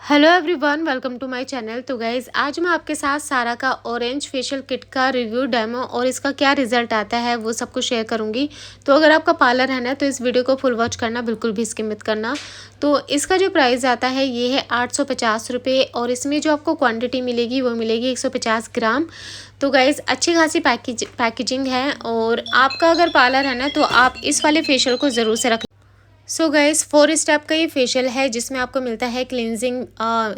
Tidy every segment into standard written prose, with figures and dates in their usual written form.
Hello everyone, welcome to my channel. तो guys, आज मैं आपके साथ सारा का ऑरेंज फेशियल किट का रिव्यू, डेमो और इसका क्या रिजल्ट आता है वो सब कुछ शेयर करूंगी। तो अगर आपका पार्लर है ना, तो इस वीडियो को फुल वॉच करना, बिल्कुल भी स्किप मत करना। तो इसका जो प्राइस आता है ये है 850 रुपये और इसमें जो आपको क्वांटिटी मिलेगी वो मिलेगी 150 ग्राम। तो गाइज़, अच्छी खासी पैकेजिंग है और आपका अगर पार्लर है ना, तो आप इस वाले फेशियल को ज़रूर से रख। सो गाइस, 4 स्टेप का ये फेशियल है जिसमें आपको मिलता है क्लिनजिंग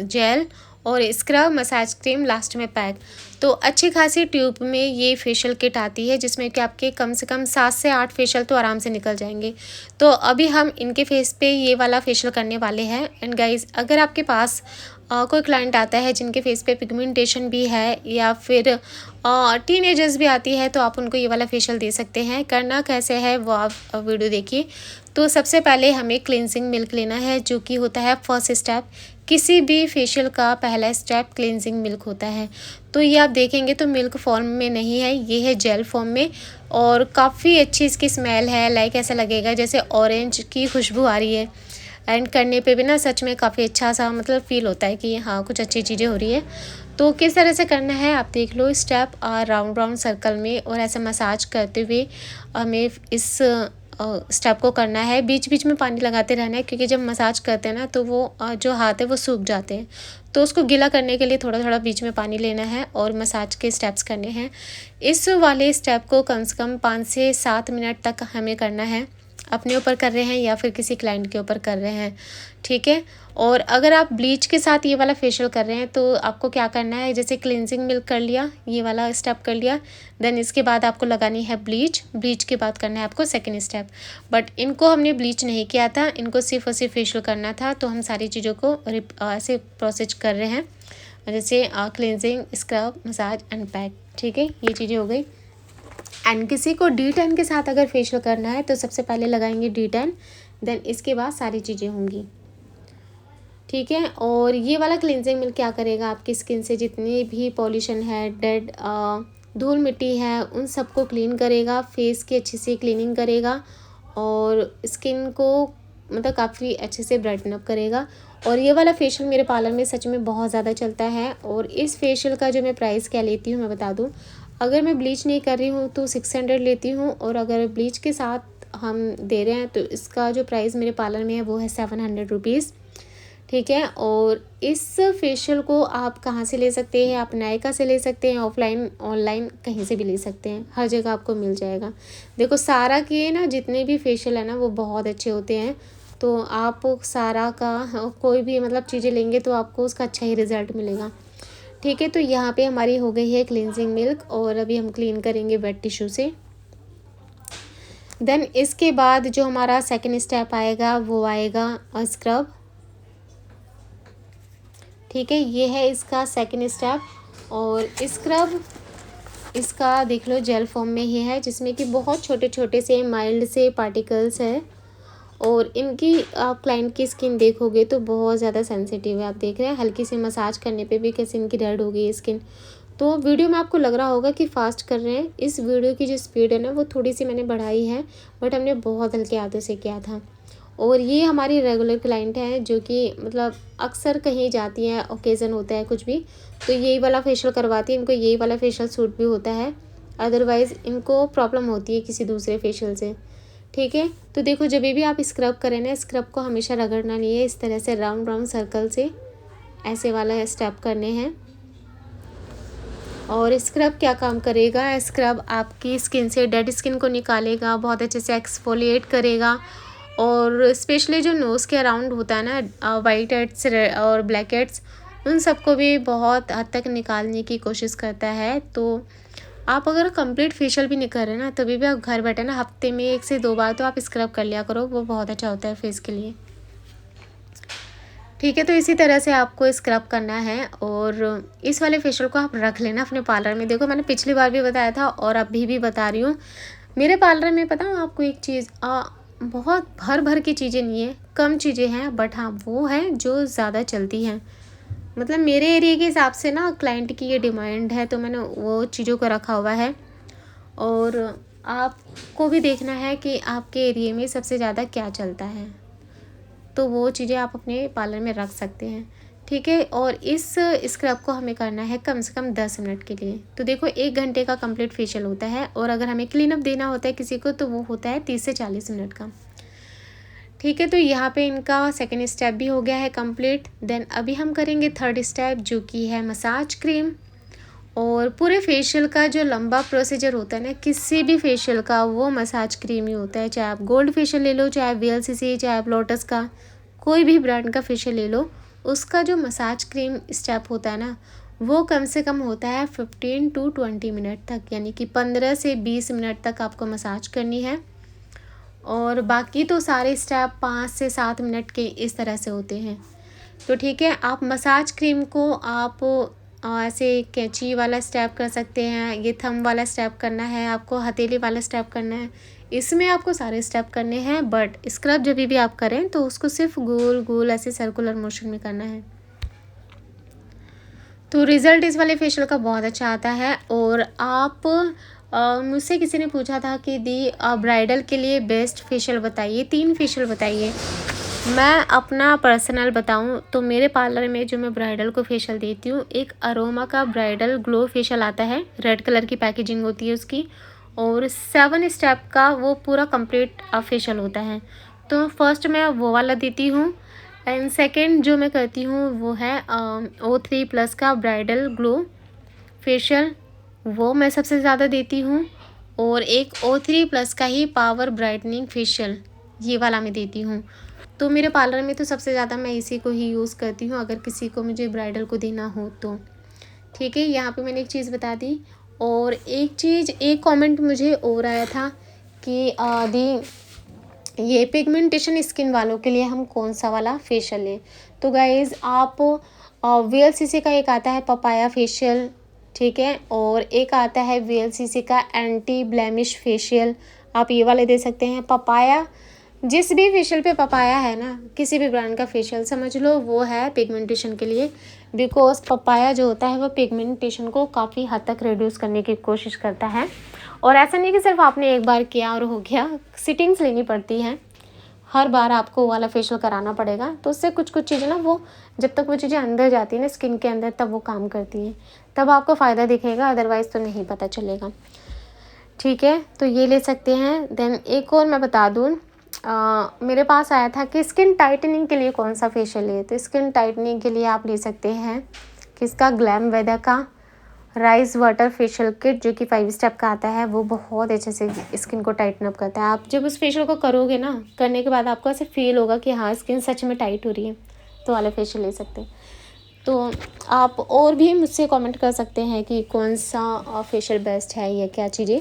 जेल और स्क्रब, मसाज क्रीम, लास्ट में पैक। तो अच्छी खासी ट्यूब में ये फेशियल किट आती है जिसमें कि आपके कम से कम 7 से 8 फेशियल तो आराम से निकल जाएंगे। तो अभी हम इनके फेस पे ये वाला फेशियल करने वाले हैं। एंड गाइस, अगर आपके पास कोई क्लाइंट आता है जिनके फेस पे पिगमेंटेशन भी है या फिर टीनेजर्स भी आती है, तो आप उनको ये वाला फेशियल दे सकते हैं। करना कैसे है वो आप वीडियो देखिए। तो सबसे पहले हमें क्लिनजिंग मिल्क लेना है, जो कि होता है फर्स्ट स्टेप। किसी भी फेशियल का पहला स्टेप क्लिनजिंग मिल्क होता है। तो ये आप देखेंगे तो मिल्क फॉर्म में नहीं है, ये है जेल फॉर्म में और काफ़ी अच्छी इसकी स्मेल है। लाइक ऐसा लगेगा जैसे ऑरेंज की खुशबू आ रही है। एंड करने पे भी ना सच में काफ़ी अच्छा सा मतलब फ़ील होता है कि हाँ, कुछ अच्छी चीज़ें हो रही है। तो किस तरह से करना है आप देख लो। स्टेप राउंड राउंड सर्कल में और ऐसे मसाज करते हुए हमें इस स्टेप को करना है। बीच बीच में पानी लगाते रहना है, क्योंकि जब मसाज करते हैं ना तो वो जो हाथ है वो सूख जाते हैं। तो उसको गीला करने के लिए थोड़ा थोड़ा बीच में पानी लेना है और मसाज के स्टेप्स करने हैं। इस वाले स्टेप को कम से कम 5 से 7 मिनट तक हमें करना है। अपने ऊपर कर रहे हैं या फिर किसी क्लाइंट के ऊपर कर रहे हैं, ठीक है। और अगर आप ब्लीच के साथ ये वाला फेशियल कर रहे हैं तो आपको क्या करना है, जैसे क्लिनजिंग मिल्क कर लिया, ये वाला स्टेप कर लिया, देन इसके बाद आपको लगानी है ब्लीच। ब्लीच के बाद करना है आपको सेकंड स्टेप। बट इनको हमने ब्लीच नहीं किया था, इनको सिर्फ और सिर्फ फेशियल करना था। तो हम सारी चीज़ों को ऐसे प्रोसेस कर रहे हैं, जैसे cleansing, scrub, massage and pack, ठीक है। ये चीज़ें हो गई। एंड किसी को D10 के साथ अगर फेशियल करना है तो सबसे पहले लगाएंगे D10, देन इसके बाद सारी चीज़ें होंगी, ठीक है। और ये वाला क्लिनजिंग मिल्क क्या करेगा, आपकी स्किन से जितनी भी पॉल्यूशन है, डेड धूल मिट्टी है, उन सबको क्लीन करेगा। फेस की अच्छी से क्लीनिंग करेगा और स्किन को मतलब काफ़ी अच्छे से ब्राइटन अप करेगा। और ये वाला फेशियल मेरे पार्लर में सच में बहुत ज़्यादा चलता है। और इस फेशियल का जो मैं प्राइस क्या लेती हूँ मैं बता दूँ। अगर मैं ब्लीच नहीं कर रही हूँ तो 600 लेती हूँ, और अगर ब्लीच के साथ हम दे रहे हैं तो इसका जो प्राइस मेरे पार्लर में है वो है 700 रुपीज़, ठीक है। और इस फेशियल को आप कहाँ से ले सकते हैं, आप नायका से ले सकते हैं, ऑफलाइन ऑनलाइन कहीं से भी ले सकते हैं, हर जगह आपको मिल जाएगा। देखो, सारा के ना जितने भी फेशियल है ना वो बहुत अच्छे होते हैं। तो आप सारा का कोई भी मतलब चीज़ें लेंगे तो आपको उसका अच्छा ही रिजल्ट मिलेगा, ठीक है। तो यहाँ पे हमारी हो गई है क्लींजिंग मिल्क और अभी हम क्लीन करेंगे वेट टिश्यू से। देन इसके बाद जो हमारा सेकंड स्टेप आएगा वो आएगा स्क्रब, ठीक है। ये है इसका सेकंड स्टेप। और स्क्रब इसका देख लो जेल फॉर्म में ही है, जिसमें कि बहुत छोटे छोटे से माइल्ड से पार्टिकल्स है। और इनकी आप क्लाइंट की स्किन देखोगे तो बहुत ज़्यादा सेंसिटिव है। आप देख रहे हैं हल्की सी मसाज करने पे भी कैसे इनकी रेड हो गई है स्किन। तो वीडियो में आपको लग रहा होगा कि फास्ट कर रहे हैं। इस वीडियो की जो स्पीड है ना वो थोड़ी सी मैंने बढ़ाई है, बट हमने बहुत हल्के हाथों से किया था। और ये हमारी रेगुलर क्लाइंट हैं जो कि मतलब अक्सर कहीं जाती हैं, ओकेज़न होता है कुछ भी, तो यही वाला फेशियल करवाती है। इनको यही वाला फेशियल सूट भी होता है, अदरवाइज़ इनको प्रॉब्लम होती है किसी दूसरे फेशियल से, ठीक है। तो देखो, जब भी आप स्क्रब करें ना, स्क्रब को हमेशा रगड़ना नहीं है, इस तरह से राउंड राउंड सर्कल से ऐसे वाला स्टेप करने हैं। और स्क्रब क्या काम करेगा, स्क्रब आपकी स्किन से डेड स्किन को निकालेगा, बहुत अच्छे से एक्सफोलिएट करेगा। और स्पेशली जो नोज़ के अराउंड होता है ना वाइट हेड्स और ब्लैक हेड्स, उन सबको भी बहुत हद तक निकालने की कोशिश करता है। तो आप अगर कंप्लीट फेशियल भी नहीं कर रहे ना, तभी भी आप घर बैठे ना हफ्ते में 1 से 2 बार तो आप स्क्रब कर लिया करो, वो बहुत अच्छा होता है फेस के लिए, ठीक है। तो इसी तरह से आपको स्क्रब करना है और इस वाले फेशियल को आप रख लेना अपने पार्लर में। देखो, मैंने पिछली बार भी बताया था और अभी भी बता रही हूँ, मेरे पार्लर में पता हूँ आपको एक चीज़, बहुत भर भर की चीज़ें नहीं है, कम चीज़ें हैं, बट हाँ वो हैं जो ज़्यादा चलती हैं। मतलब मेरे एरिया के हिसाब से ना क्लाइंट की ये डिमांड है, तो मैंने वो चीज़ों को रखा हुआ है। और आपको भी देखना है कि आपके एरिया में सबसे ज़्यादा क्या चलता है, तो वो चीज़ें आप अपने पार्लर में रख सकते हैं, ठीक है। और इस स्क्रब को हमें करना है कम से कम 10 मिनट के लिए। तो देखो 1 घंटे का कंप्लीट फेशियल होता है, और अगर हमें क्लीन अप देना होता है किसी को तो वो होता है 30 से 40 मिनट का। ठीक है, तो यहाँ पे इनका सेकंड स्टेप भी हो गया है कंप्लीट। देन अभी हम करेंगे थर्ड स्टेप, जो कि है मसाज क्रीम। और पूरे फेशियल का जो लंबा प्रोसीजर होता है ना किसी भी फेशियल का, वो मसाज क्रीम ही होता है। चाहे आप गोल्ड फेशियल ले लो, चाहे वीएलसीसी, चाहे आप लोटस का, कोई भी ब्रांड का फेशियल ले लो, उसका जो मसाज क्रीम स्टेप होता है ना वो कम से कम होता है 15 टू 20 मिनट तक, यानी कि 15 से 20 मिनट तक आपको मसाज करनी है। और बाकी तो सारे स्टेप 5 से 7 मिनट के इस तरह से होते हैं। तो ठीक है, आप मसाज क्रीम को आप ऐसे कैंची वाला स्टेप कर सकते हैं, ये थंब वाला स्टेप करना है, आपको हथेली वाला स्टेप करना है, इसमें आपको सारे स्टेप करने हैं। बट स्क्रब जब भी आप करें तो उसको सिर्फ गोल गोल ऐसे सर्कुलर मोशन में करना है। तो रिज़ल्ट इस वाले फेशियल का बहुत अच्छा आता है। और आप मुझसे किसी ने पूछा था कि दी ब्राइडल के लिए बेस्ट फेशियल बताइए, 3 फेशियल बताइए। मैं अपना पर्सनल बताऊं तो मेरे पार्लर में जो मैं ब्राइडल को फेशियल देती हूँ, एक अरोमा का ब्राइडल ग्लो फेशियल आता है, रेड कलर की पैकेजिंग होती है उसकी, और 7 स्टेप का वो पूरा कंप्लीट फेशियल होता है। तो फर्स्ट मैं वो वाला देती हूँ। एंड सेकंड जो मैं करती हूँ वो है O3+ का ब्राइडल ग्लो फेशियल, वो मैं सबसे ज़्यादा देती हूँ। और एक O3+ का ही पावर ब्राइटनिंग फेशियल, ये वाला मैं देती हूँ। तो मेरे पार्लर में तो सबसे ज़्यादा मैं इसी को ही यूज़ करती हूँ अगर किसी को मुझे ब्राइडल को देना हो तो। ठीक है, यहाँ पे मैंने एक चीज़ बता दी। और एक कमेंट मुझे और आया था कि दी ये पिगमेंटेशन स्किन वालों के लिए हम कौन सा वाला फेशियल लें। तो गाइज़ आप वीएलसीसी का एक आता है पपाया फेशियल, ठीक है, और एक आता है वीएलसीसी का एंटी ब्लेमिश फेशियल, आप ये वाले दे सकते हैं। पपाया, जिस भी फेशियल पे पपाया है ना, किसी भी ब्रांड का फेशियल समझ लो वो है पिगमेंटेशन के लिए, बिकॉज पपाया जो होता है वो पिगमेंटेशन को काफ़ी हद तक रिड्यूस करने की कोशिश करता है। और ऐसा नहीं कि सिर्फ आपने एक बार किया और हो गया, सिटिंग्स लेनी पड़ती हैं, हर बार आपको वाला फेशियल कराना पड़ेगा। तो उससे कुछ चीज़ें ना, वो जब तक वो चीज़ें अंदर जाती हैं ना स्किन के अंदर, तब वो काम करती हैं, तब आपको फ़ायदा दिखेगा, अदरवाइज़ तो नहीं पता चलेगा। ठीक है, तो ये ले सकते हैं। देन एक और मैं बता दूँ, मेरे पास आया था कि स्किन टाइटनिंग के लिए कौन सा फेशियल है। तो स्किन टाइटनिंग के लिए आप ले सकते हैं किसका, ग्लैम वेदा का राइस वाटर फेशियल किट, जो कि 5 स्टेप का आता है। वो बहुत अच्छे से स्किन को टाइटन अप करता है। आप जब उस फेशियल को करोगे ना, करने के बाद आपको ऐसे फील होगा कि हाँ स्किन सच में टाइट हो रही है, तो वाला फेशियल ले सकते हैं। तो आप और भी मुझसे कमेंट कर सकते हैं कि कौन सा फेशियल बेस्ट है या क्या चीज़ें।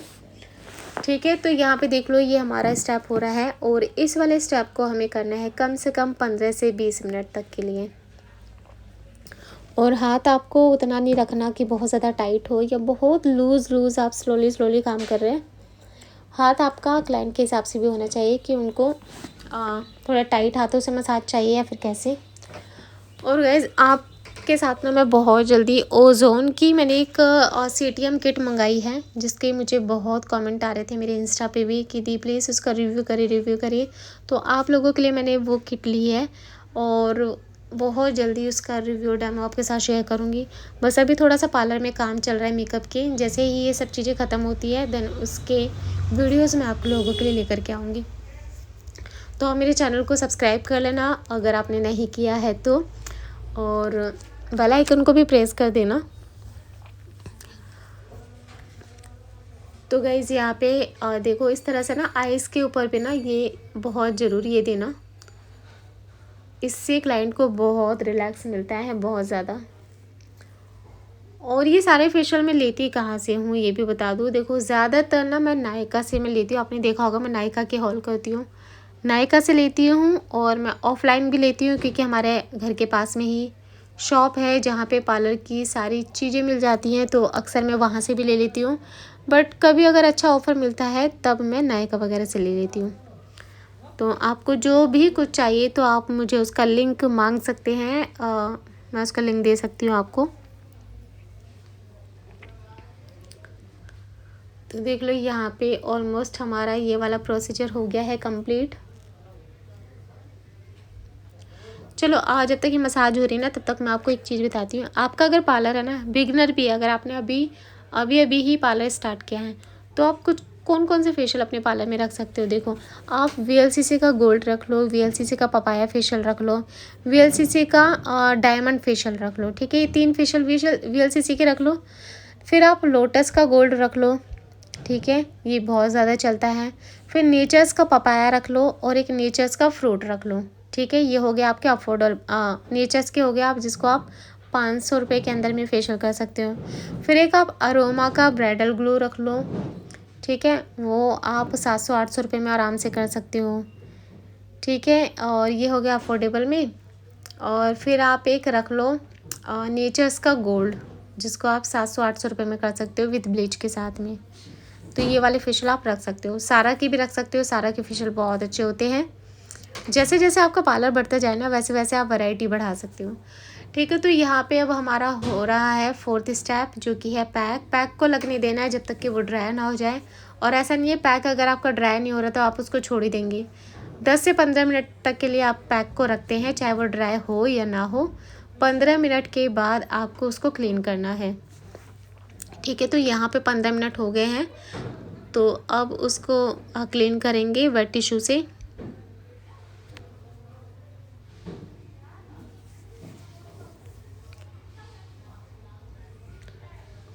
ठीक है, तो यहाँ पे देख लो ये हमारा स्टेप हो रहा है, और इस वाले स्टेप को हमें करना है कम से कम 15 से 20 मिनट तक के लिए। और हाथ आपको उतना नहीं रखना कि बहुत ज़्यादा टाइट हो या बहुत लूज़ आप स्लोली काम कर रहे हैं। हाथ आपका क्लाइंट के हिसाब से भी होना चाहिए कि उनको थोड़ा टाइट हाथों से मसाज चाहिए या फिर कैसे। और गाइस आपके साथ में मैं बहुत जल्दी ओज़ोन की मैंने एक CTM किट मंगाई है, जिसके मुझे बहुत कमेंट आ रहे थे मेरे इंस्टा पे भी कि दी प्लीज़ उसका रिव्यू करिए। तो आप लोगों के लिए मैंने वो किट ली है, और बहुत जल्दी उसका रिव्यू डेमो आपके साथ शेयर करूँगी। बस अभी थोड़ा सा पार्लर में काम चल रहा है मेकअप के, जैसे ही ये सब चीज़ें ख़त्म होती है देन उसके वीडियोज़ मैं आप लोगों के लिए लेकर के आऊँगी। तो आप मेरे चैनल को सब्सक्राइब कर लेना अगर आपने नहीं किया है तो, और बेल आइकन को भी प्रेस कर देना। तो गाइज़ यहाँ पे देखो इस तरह से ना आइज़ के ऊपर पे ना ये बहुत ज़रूरी है देना, इससे क्लाइंट को बहुत रिलैक्स मिलता है, बहुत ज़्यादा। और ये सारे फेशियल मैं लेती कहाँ से हूँ ये भी बता दूँ। देखो ज़्यादातर ना मैं नायका से मैं लेती हूँ, आपने देखा होगा मैं नायका के हॉल करती हूँ, नायका से लेती हूँ। और मैं ऑफ़लाइन भी लेती हूँ क्योंकि हमारे घर के पास में ही शॉप है जहाँ पे पार्लर की सारी चीज़ें मिल जाती हैं, तो अक्सर मैं वहाँ से भी ले लेती हूँ। बट कभी अगर अच्छा ऑफ़र मिलता है तब मैं नायका वगैरह से ले लेती हूँ। तो आपको जो भी कुछ चाहिए तो आप मुझे उसका लिंक मांग सकते हैं, मैं उसका लिंक दे सकती हूँ आपको। तो देख लो यहाँ पे ऑलमोस्ट हमारा ये वाला प्रोसीजर हो गया है कंप्लीट। चलो जब तक ये मसाज हो रही है ना, तब तक मैं आपको एक चीज़ बताती हूँ। आपका अगर पार्लर है ना, बिगनर भी है, अगर आपने अभी अभी अभी ही पार्लर स्टार्ट किया है, तो आप कुछ कौन कौन से फेशियल अपने पार्लर में रख सकते हो। देखो, आप वीएलसीसी का गोल्ड रख लो, वीएलसीसी का पपाया फेशियल रख लो, वीएलसीसी का डायमंड फेशियल रख लो। ठीक है, ये 3 फेशियल वीएलसीसी के रख लो। फिर आप लोटस का गोल्ड रख लो। ठीक है, ये बहुत ज़्यादा चलता है। फिर नेचर्स का पपाया रख लो और एक नेचर्स का फ्रूट रख लो। ठीक है, ये हो गया आपके अफोर्डेबल नेचर्स के हो गया, आप जिसको आप 500 रुपये के अंदर में फेशियल कर सकते हो। फिर एक आप अरोमा का ब्राइडल ग्लो रख लो। ठीक है, वो आप 700-800 रुपये में आराम से कर सकते हो। ठीक है, और ये हो गया अफोर्डेबल में। और फिर आप एक रख लो नेचर्स का गोल्ड, जिसको आप 700-800 रुपये में कर सकते हो विद ब्लीच के साथ में। तो ये वाले फेशियल आप रख सकते हो। सारा की भी रख सकते हो, सारा के फेशियल बहुत अच्छे होते हैं। जैसे जैसे आपका पार्लर बढ़ता जाए ना, वैसे वैसे आप वैरायटी बढ़ा सकते हो। ठीक है, तो यहाँ पे अब हमारा हो रहा है 4th स्टेप, जो कि है पैक को लगने देना है जब तक कि वो ड्राई ना हो जाए। और ऐसा नहीं है, पैक अगर आपका ड्राई नहीं हो रहा तो आप उसको छोड़ ही देंगे। 10 से 15 मिनट तक के लिए आप पैक को रखते हैं, चाहे वो ड्राई हो या ना हो। 15 मिनट के बाद आपको उसको क्लीन करना है। ठीक है, तो यहाँ पे 15 मिनट हो गए हैं, तो अब उसको क्लीन करेंगे वेट टिश्यू से।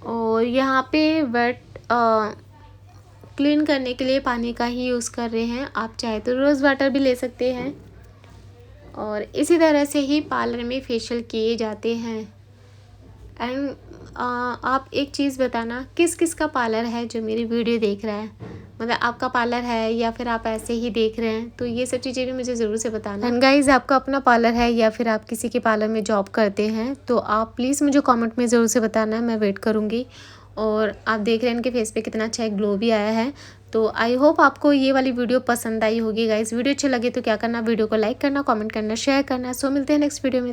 और यहाँ पे वेट क्लीन करने के लिए पानी का ही यूज़ कर रहे हैं। आप चाहे तो रोज़ वाटर भी ले सकते हैं। और इसी तरह से ही पार्लर में फेशियल किए जाते हैं। एंड आप एक चीज़ बताना, किस किस का पार्लर है जो मेरी वीडियो देख रहा है, मतलब आपका पार्लर है या फिर आप ऐसे ही देख रहे हैं, तो ये सब चीज़ें भी मुझे ज़रूर से बताना। एंड गाइज, आपका अपना पार्लर है या फिर आप किसी के पार्लर में जॉब करते हैं, तो आप प्लीज़ मुझे कमेंट में ज़रूर से बताना, मैं वेट करूँगी। और आप देख रहे हैं इनके फेस पे कितना अच्छा एक ग्लो भी आया है। तो आई होप आपको ये वाली वीडियो पसंद आई होगी गाइज। वीडियो अच्छी लगे तो क्या करना, वीडियो को लाइक करना, कमेंट करना, शेयर करना। सो मिलते हैं नेक्स्ट वीडियो में।